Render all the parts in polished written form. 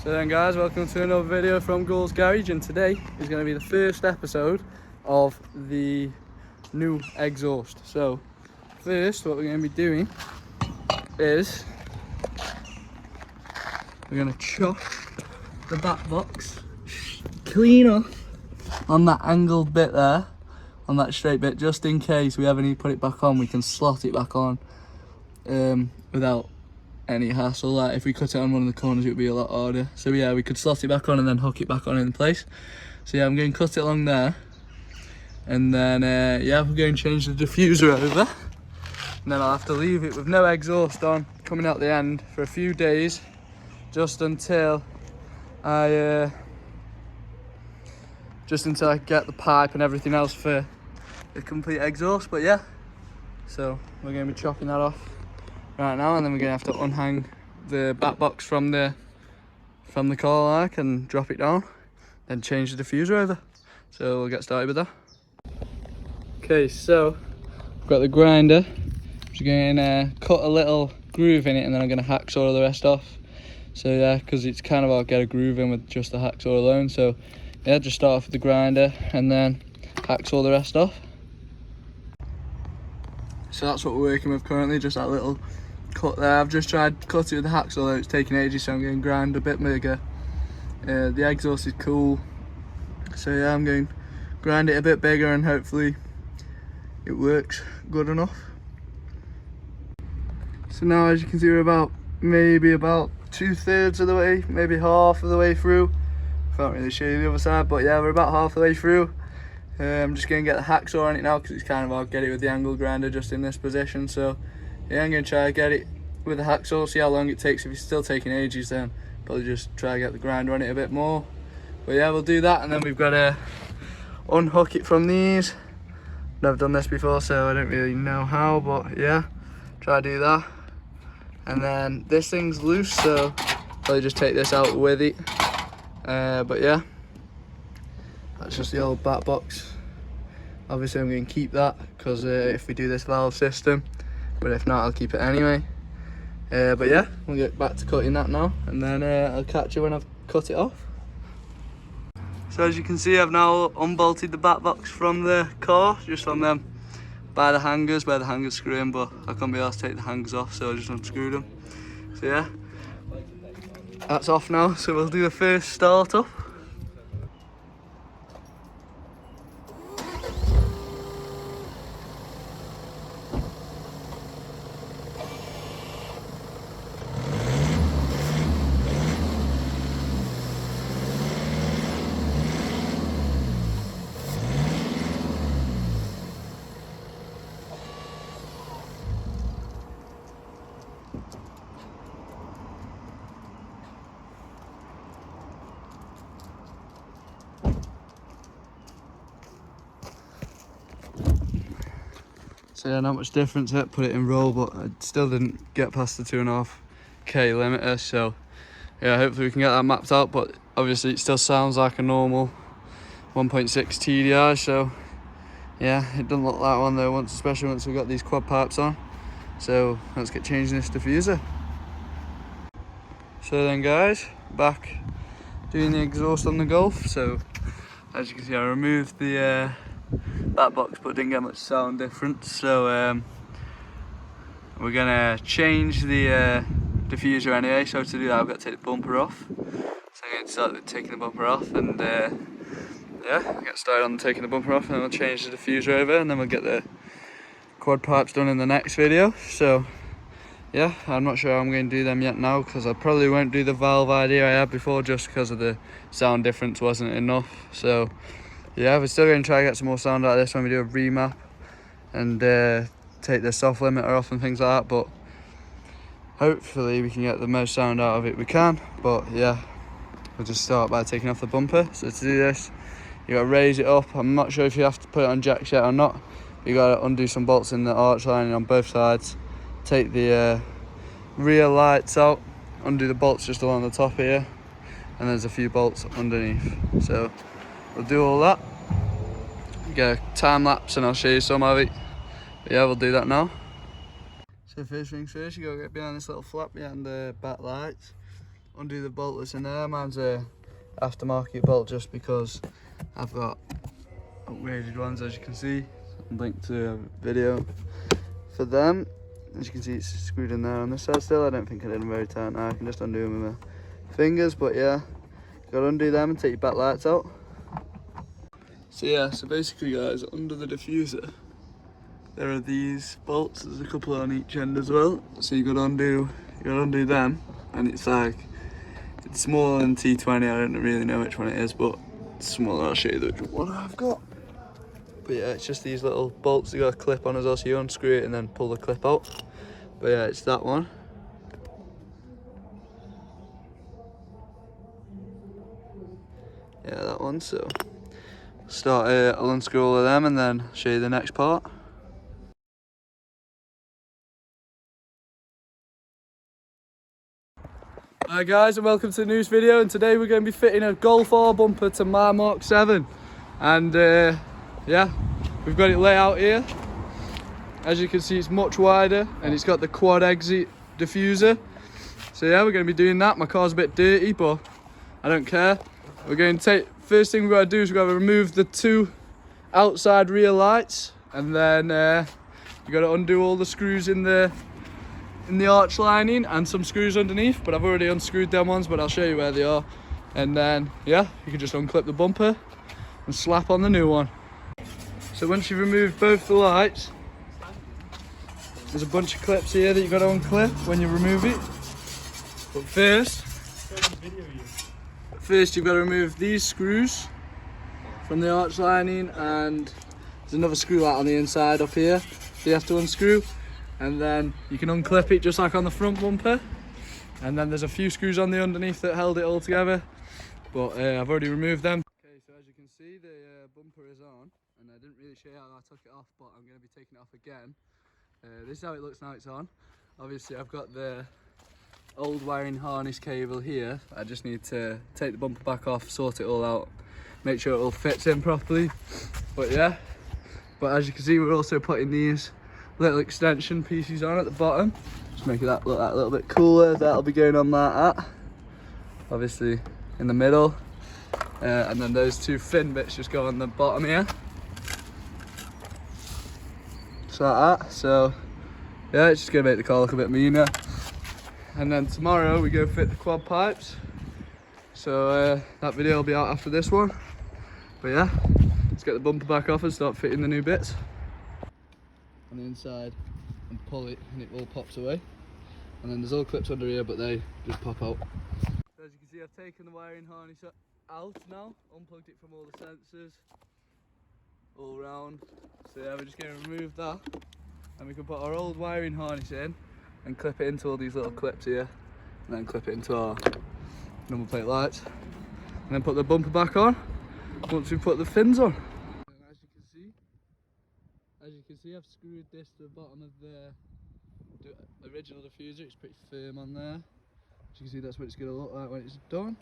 So then guys, welcome to another video from Goals Garage, and today is going to be the first episode of the new exhaust. So first what we're going to be doing is we're going to chop the back box clean off on that angled bit there, on that straight bit, just in case we ever need to put it back on. We can slot it back on without any hassle. Like if we cut it on one of the corners, it would be a lot harder. So yeah, we could slot it back on and then hook it back on in place. So yeah, I'm going to cut it along there, and then yeah, we're going to change the diffuser over, and then I'll have to leave it with no exhaust on coming out the end for a few days, just until I get the pipe and everything else for the complete exhaust. But yeah, so we're going to be chopping that off right now, and then we're going to have to unhang the back box from the car like and drop it down, then change the diffuser over. So we'll get started with that. Okay, so I've got the grinder. I'm just going to cut a little groove in it, and then I'm going to hacksaw the rest off. So yeah, because it's kind of, I'll get a groove in with just the hacksaw alone. So yeah, just start off with the grinder and then hacksaw the rest off. So that's what we're working with currently, just that little cut there. I've just tried to cut it with the hacksaw though, it's taking ages, so I'm going to grind a bit bigger. The exhaust is cool, so yeah, I'm going to grind it a bit bigger and hopefully it works good enough. So now, as you can see, we're maybe about 2/3 of the way, maybe half of the way through. Can't really show you the other side, but yeah, we're about half the way through. I'm just going to get the hacksaw on it now, because it's kind of, I'll get it with the angle grinder just in this position. So yeah, I'm going to try to get it with the hacksaw, see how long it takes. If it's still taking ages, then probably just try to get the grinder on it a bit more. But yeah, we'll do that, and then we've got to unhook it from these. Never done this before, so I don't really know how, but yeah, try to do that. And then this thing's loose, so probably just take this out with it. But yeah, that's just the old back box. Obviously I'm going to keep that, because if we do this valve system, but if not, I'll keep it anyway. But yeah, we'll get back to cutting that now, and then I'll catch you when I've cut it off. So as you can see, I've now unbolted the back box from the car, just on them by the hangers, where the hangers screw in, but I couldn't be able to take the hangers off, so I just unscrewed them. So yeah, that's off now, so we'll do the first start up. So yeah, not much difference yet, put it in roll, but I still didn't get past the 2.5k limiter, so yeah, hopefully we can get that mapped out. But obviously it still sounds like a normal 1.6 TDI, so yeah, it doesn't look like one though, especially once we've got these quad pipes on. So let's get changing this diffuser. So then guys, back doing the exhaust on the Golf. So as you can see, I removed the back box, but didn't get much sound difference. So we're gonna change the diffuser anyway. So to do that, I've got to take the bumper off. So I'm going to start with taking the bumper off, and yeah, get started on taking the bumper off, and then we'll change the diffuser over, and then we'll get the quad pipes done in the next video. So yeah, I'm not sure how I'm going to do them yet now, because I probably won't do the valve idea I had before, just because of the sound difference wasn't enough. So yeah, we're still going to try to get some more sound out of this when we do a remap and take the soft limiter off and things like that. But hopefully we can get the most sound out of it we can. But yeah, we'll just start by taking off the bumper. So to do this, you got to raise it up. I'm not sure if you have to put it on jacks yet or not. You got to undo some bolts in the arch lining on both sides. Take the rear lights out, undo the bolts just along the top here, and there's a few bolts underneath. So we'll do all that, get a time lapse, and I'll show you some of it. But yeah, we'll do that now. So first things first, you gotta get behind this little flap behind the back lights. undo the bolt that's in there. Mine's a aftermarket bolt just because I've got upgraded ones, as you can see. Link to a video for them. As you can see, it's screwed in there on this side still. I don't think I did them very tight now. I can just undo them with my fingers, but yeah, gotta undo them and take your back lights out. So yeah, so basically guys, under the diffuser there are these bolts. There's a couple on each end as well, so you gotta undo them, and it's like, it's smaller than T20. I don't really know which one it is, but it's smaller. I'll show you which one I've got. But yeah, it's just these little bolts. You got a clip on as well, so you unscrew it and then pull the clip out. But yeah, it's that one. Yeah, that one. So I'll unscrew all of them and then show you the next part. Hi guys, and welcome to the news video. And today we're going to be fitting a Golf R bumper to my MK-7. And yeah, we've got it laid out here. As you can see, it's much wider and it's got the quad exit diffuser. So yeah, we're going to be doing that. My car's a bit dirty, but I don't care. We're going to first thing we've got to do is we've got to remove the two outside rear lights, and then you've got to undo all the screws in the arch lining and some screws underneath, but I've already unscrewed them ones, but I'll show you where they are. And then yeah, you can just unclip the bumper and slap on the new one. So once you've removed both the lights, there's a bunch of clips here that you've got to unclip when you remove it. But first you've got to remove these screws from the arch lining, and there's another screw light on the inside up here that you have to unscrew, and then you can unclip it just like on the front bumper. And then there's a few screws on the underneath that held it all together, but I've already removed them. Okay, so as you can see, the bumper is on, and I didn't really show you how I took it off, but I'm going to be taking it off again. This is how it looks now it's on. Obviously I've got the old wiring harness cable here. I just need to take the bumper back off, sort it all out, make sure it all fits in properly. But yeah, but as you can see, we're also putting these little extension pieces on at the bottom, just make that look a little bit cooler. That'll be going on like that, obviously in the middle, and then those two fin bits just go on the bottom here, just like that. So yeah, it's just gonna make the car look a bit meaner. And then tomorrow we go fit the quad pipes, so that video will be out after this one. But yeah, let's get the bumper back off and start fitting the new bits on the inside and pull it, and it all pops away. And then there's all clips under here, but they just pop out. So as you can see, I've taken the wiring harness out now, unplugged it from all the sensors all round. So yeah, we're just going to remove that, and we can put our old wiring harness in and clip it into all these little clips here, and then clip it into our number plate lights, and then put the bumper back on once we put the fins on. And as you can see, I've screwed this to the bottom of the original diffuser. It's pretty firm on there. As you can see, that's what it's going to look like when it's done.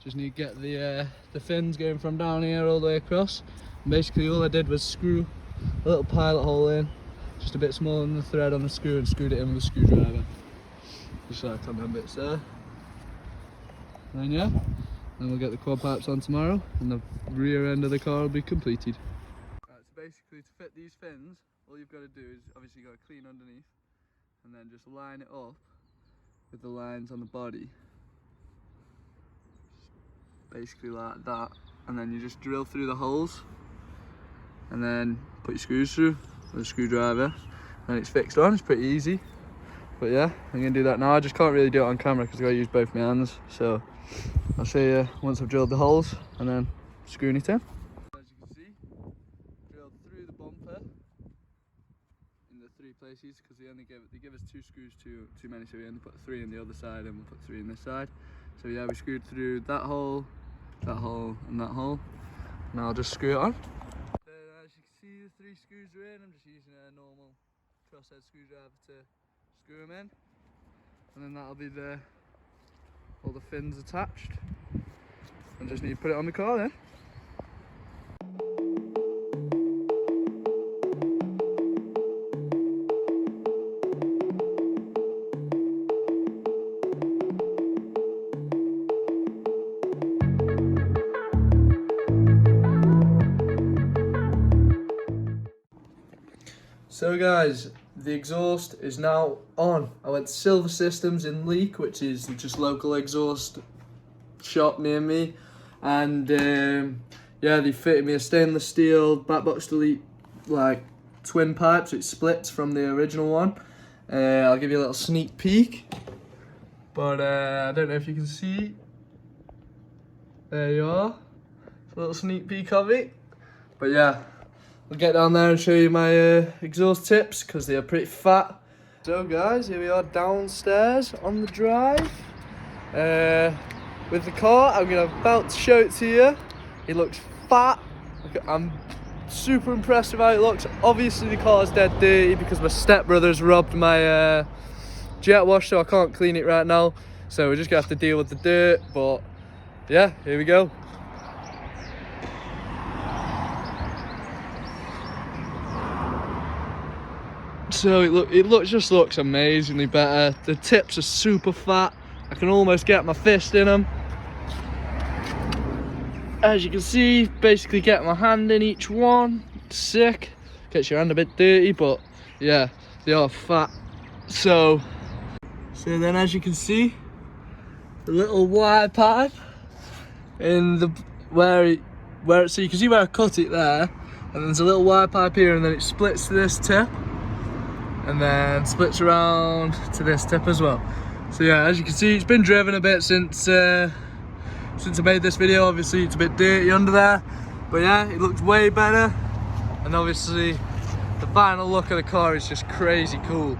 Just need to get the fins going from down here all the way across. And basically all I did was screw a little pilot hole in, just a bit smaller than the thread on the screw, and screwed it in with a screwdriver, just like on them bits there. And then yeah, then we'll get the quad pipes on tomorrow, and the rear end of the car will be completed. Right, so basically to fit these fins, all you've got to do is obviously you've got to clean underneath, and then just line it up with the lines on the body, basically like that. And then you just drill through the holes, and then put your screws through with a screwdriver, and it's fixed on. It's pretty easy. But yeah, I'm gonna do that now. I just can't really do it on camera because I gotta use both my hands. So I'll show you once I've drilled the holes and then screwing it in. As you can see, drilled through the bumper in the three places, because they give us two screws too many, so we only put three in the other side, and we'll put three in this side. So yeah, we screwed through that hole, and that hole. Now I'll just screw it on. As you can see, the three screws are in. I'm just using a normal crosshead screwdriver to screw them in, and then that'll be all the fins attached. I just need to put it on the car then. So guys, the exhaust is now on. I went to Silver Systems in Leek, which is just local exhaust shop near me, and yeah, they fitted me a stainless steel back box delete like twin pipe, so it splits from the original one. I'll give you a little sneak peek, but I don't know if you can see. There you are, a little sneak peek of it. But yeah, I'll get down there and show you my exhaust tips because they are pretty fat. So guys, here we are downstairs on the drive with the car. I'm about to show it to you. It looks fat. I'm super impressed with how it looks. Obviously the car is dead dirty because my stepbrother's robbed my jet wash, so I can't clean it right now. So we're just gonna have to deal with the dirt. But yeah, here we go. So it just looks amazingly better. The tips are super fat. I can almost get my fist in them. As you can see, basically get my hand in each one. It's sick. Gets your hand a bit dirty, but yeah, they are fat. So then as you can see, the little wire pipe in the so you can see where I cut it there, and there's a little wire pipe here, and then it splits to this tip, and then splits around to this tip as well. So yeah, as you can see, it's been driven a bit since I made this video. Obviously it's a bit dirty under there, but yeah, it looks way better, and obviously the final look of the car is just crazy cool.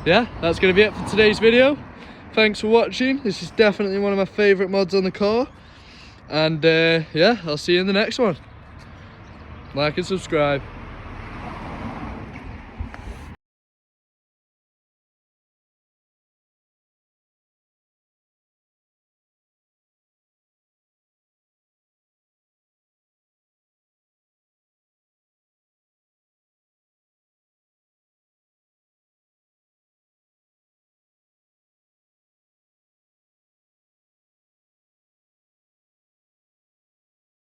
Yeah, that's going to be it for today's video. Thanks for watching. This is definitely one of my favourite mods on the car. And yeah, I'll see you in the next one. Like and subscribe.